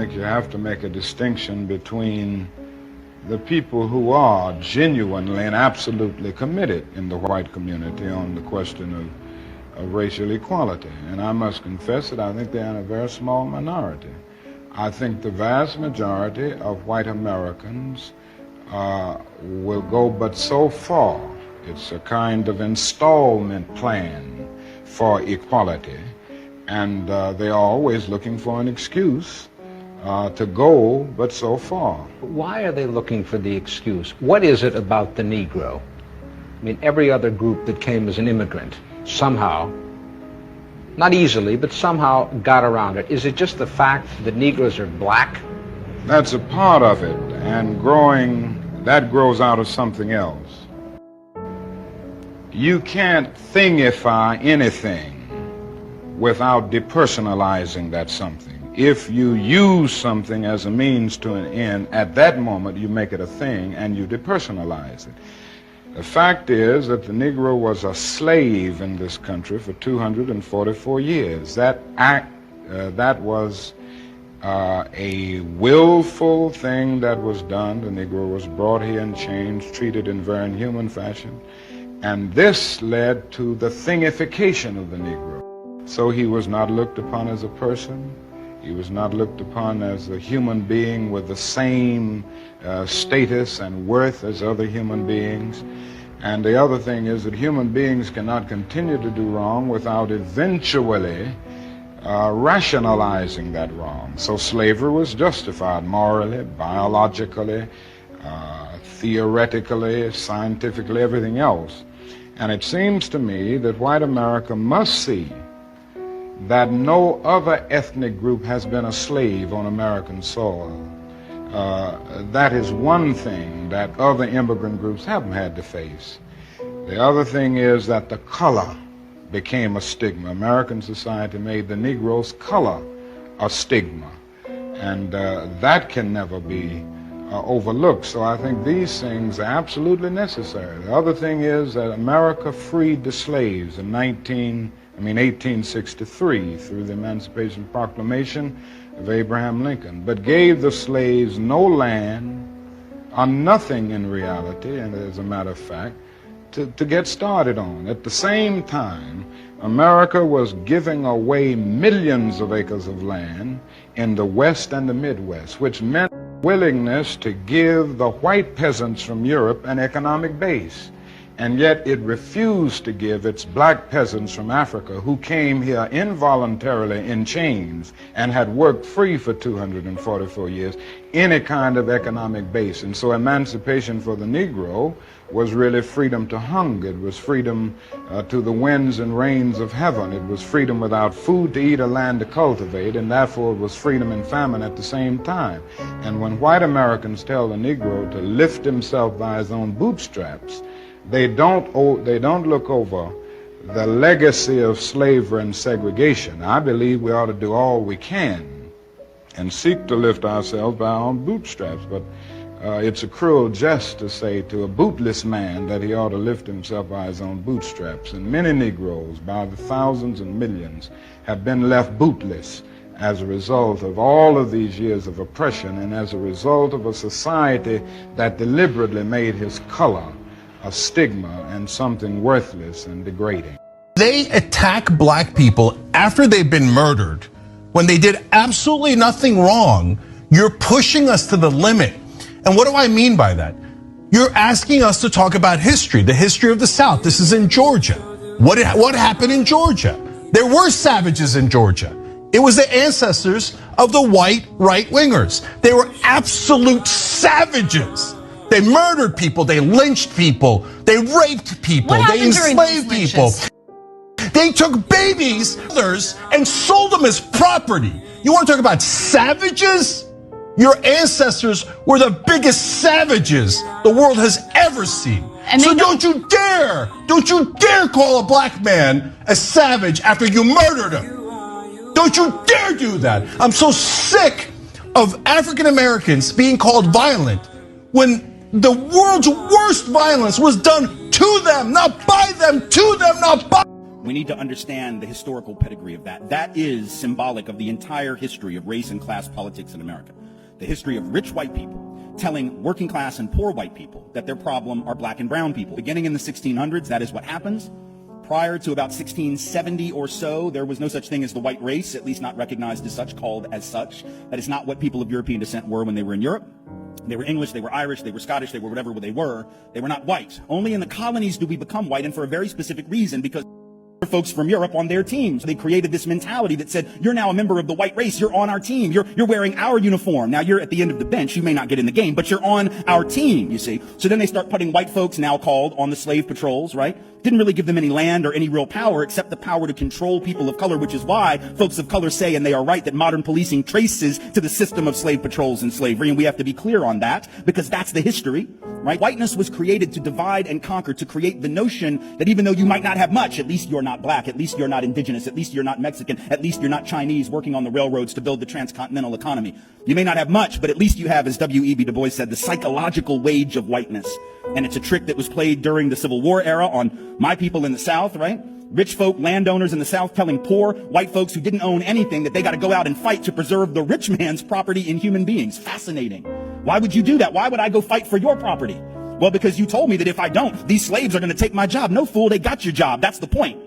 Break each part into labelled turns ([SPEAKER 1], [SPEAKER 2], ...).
[SPEAKER 1] think you have to make a distinction between the people who are genuinely and absolutely committed in the white community on the question of racial equality. And I must confess that I think they're in a very small minority. I think the vast majority of white Americans will go but so far. It's a kind of installment plan for equality, and they're always looking for an excuse to go but so far.
[SPEAKER 2] Why are they looking for the excuse? What is it about the Negro? I mean, every other group that came as an immigrant somehow, not easily, but somehow got around it. Is it just the fact that Negroes are black?
[SPEAKER 1] That's a part of it, and that grows out of something else. You can't thingify anything without depersonalizing that something. If you use something as a means to an end, at that moment you make it a thing and you depersonalize it. The fact is that the Negro was a slave in this country for 244 years. That was a willful thing that was done. The Negro was brought here in chains, treated in very inhuman fashion, and this led to the thingification of the Negro. So he was not looked upon as a person. He was not looked upon as a human being with the same status and worth as other human beings. And the other thing is that human beings cannot continue to do wrong without eventually rationalizing that wrong. So slavery was justified morally, biologically, theoretically, scientifically, everything else. And it seems to me that white America must see that no other ethnic group has been a slave on American soil. That is one thing that other immigrant groups haven't had to face. The other thing is that the color became a stigma. American society made the Negro's color a stigma, and that can never be overlooked. So I think these things are absolutely necessary. The other thing is that America freed the slaves in 1863 through the Emancipation Proclamation of Abraham Lincoln, but gave the slaves no land or nothing in reality, and as a matter of fact, to get started on. At the same time, America was giving away millions of acres of land in the West and the Midwest, which meant willingness to give the white peasants from Europe an economic base. And yet it refused to give its black peasants from Africa, who came here involuntarily in chains and had worked free for 244 years, any kind of economic base. And so emancipation for the Negro was really freedom to hunger. It was freedom to the winds and rains of heaven. It was freedom without food to eat or land to cultivate, and therefore it was freedom and famine at the same time. And when white Americans tell the Negro to lift himself by his own bootstraps, they don't look over the legacy of slavery and segregation. I believe we ought to do all we can and seek to lift ourselves by our own bootstraps, but it's a cruel jest to say to a bootless man that he ought to lift himself by his own bootstraps. And many Negroes, by the thousands and millions, have been left bootless as a result of all of these years of oppression and as a result of a society that deliberately made his color a stigma and something worthless and degrading.
[SPEAKER 3] They attack black people after they've been murdered when they did absolutely nothing wrong. You're pushing us to the limit. And what do I mean by that? You're asking us to talk about history, the history of the South. This is in Georgia. What happened in Georgia? There were savages in Georgia. It was the ancestors of the white right-wingers. They were absolute savages. They murdered people, they lynched people, they raped people, they enslaved people. They took babies and sold them as property. You want to talk about savages? Your ancestors were the biggest savages the world has ever seen. So don't you dare call a black man a savage after you murdered him. Don't you dare do that. I'm so sick of African Americans being called violent when the world's worst violence was done to them, not by them, to them, not by
[SPEAKER 4] We need to understand the historical pedigree of that. That is symbolic of the entire history of race and class politics in America. The history of rich white people telling working class and poor white people that their problem are black and brown people. Beginning in the 1600s, that is what happens. Prior to about 1670 or so, there was no such thing as the white race, at least not recognized as such, called as such. That is not what people of European descent were when they were in Europe. They were English, they were Irish, they were Scottish, they were whatever they were. They were not white. Only in the colonies do we become white, and for a very specific reason, because folks from Europe on their teams. They created this mentality that said, you're now a member of the white race, you're on our team, you're wearing our uniform. Now you're at the end of the bench, you may not get in the game, but you're on our team, you see. So then they start putting white folks, now called, on the slave patrols, right? Didn't really give them any land or any real power except the power to control people of color, which is why folks of color say, and they are right, that modern policing traces to the system of slave patrols and slavery, and we have to be clear on that because that's the history, right? Whiteness was created to divide and conquer, to create the notion that even though you might not have much, at least you're not black, at least you're not indigenous, at least you're not Mexican, at least you're not Chinese working on the railroads to build the transcontinental economy. You may not have much, but at least you have, as W.E.B. Du Bois said, the psychological wage of whiteness. And it's a trick that was played during the Civil War era on my people in the South, right? Rich folk, landowners in the South telling poor white folks who didn't own anything that they got to go out and fight to preserve the rich man's property in human beings. Fascinating. Why would you do that? Why would I go fight for your property? Well, because you told me that if I don't, these slaves are going to take my job. No, fool, they got your job. That's the point.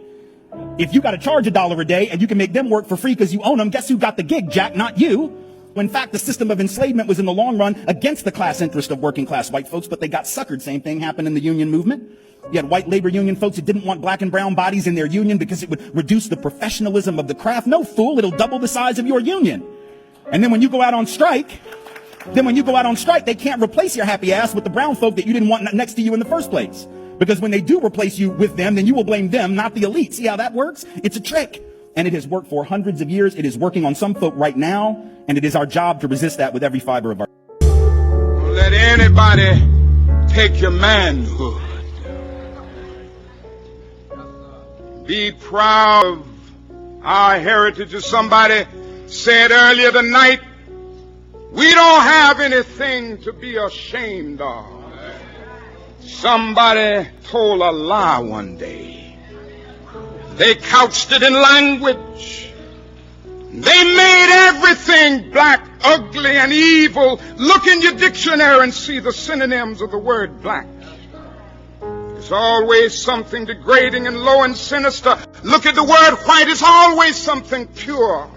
[SPEAKER 4] If you got to charge $1 a day and you can make them work for free because you own them, guess who got the gig, Jack? Not you. When in fact, the system of enslavement was in the long run against the class interest of working class white folks, but they got suckered. Same thing happened in the union movement. You had white labor union folks that didn't want black and brown bodies in their union because it would reduce the professionalism of the craft. No, fool, it'll double the size of your union. And then when you go out on strike, they can't replace your happy ass with the brown folk that you didn't want next to you in the first place. Because when they do replace you with them, then you will blame them, not the elite. See how that works? It's a trick. And it has worked for hundreds of years. It is working on some folk right now. And it is our job to resist that with every fiber of our.
[SPEAKER 1] Don't let anybody take your manhood. Be proud of our heritage. As somebody said earlier tonight, we don't have anything to be ashamed of. Somebody told a lie one day. They couched it in language. They made everything black, ugly, and evil. Look in your dictionary and see the synonyms of the word black. It's always something degrading and low and sinister. Look at the word white. It's always something pure.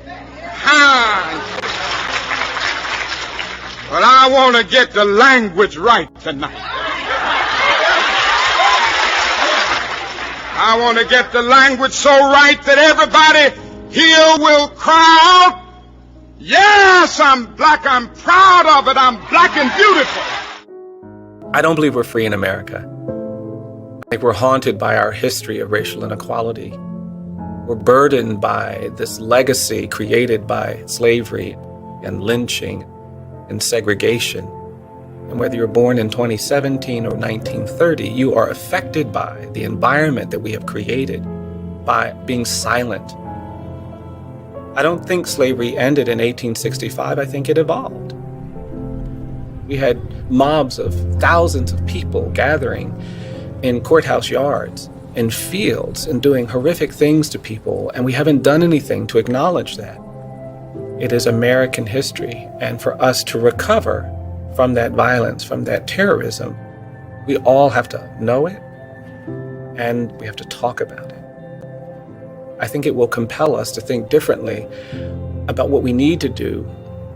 [SPEAKER 1] But I want to get the language right tonight. I want to get the language so right that everybody here will cry out, yes, I'm black, I'm proud of it, I'm black and beautiful.
[SPEAKER 5] I don't believe we're free in America. I think we're haunted by our history of racial inequality. We're burdened by this legacy created by slavery and lynching and segregation. And whether you're born in 2017 or 1930, you are affected by the environment that we have created by being silent. I don't think slavery ended in 1865. I think it evolved. We had mobs of thousands of people gathering in courthouse yards, in fields, and doing horrific things to people, and we haven't done anything to acknowledge that. It is American history, and for us to recover from that violence, from that terrorism, we all have to know it, and we have to talk about it. I think it will compel us to think differently about what we need to do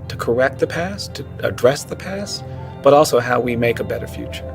[SPEAKER 5] to correct the past, to address the past, but also how we make a better future.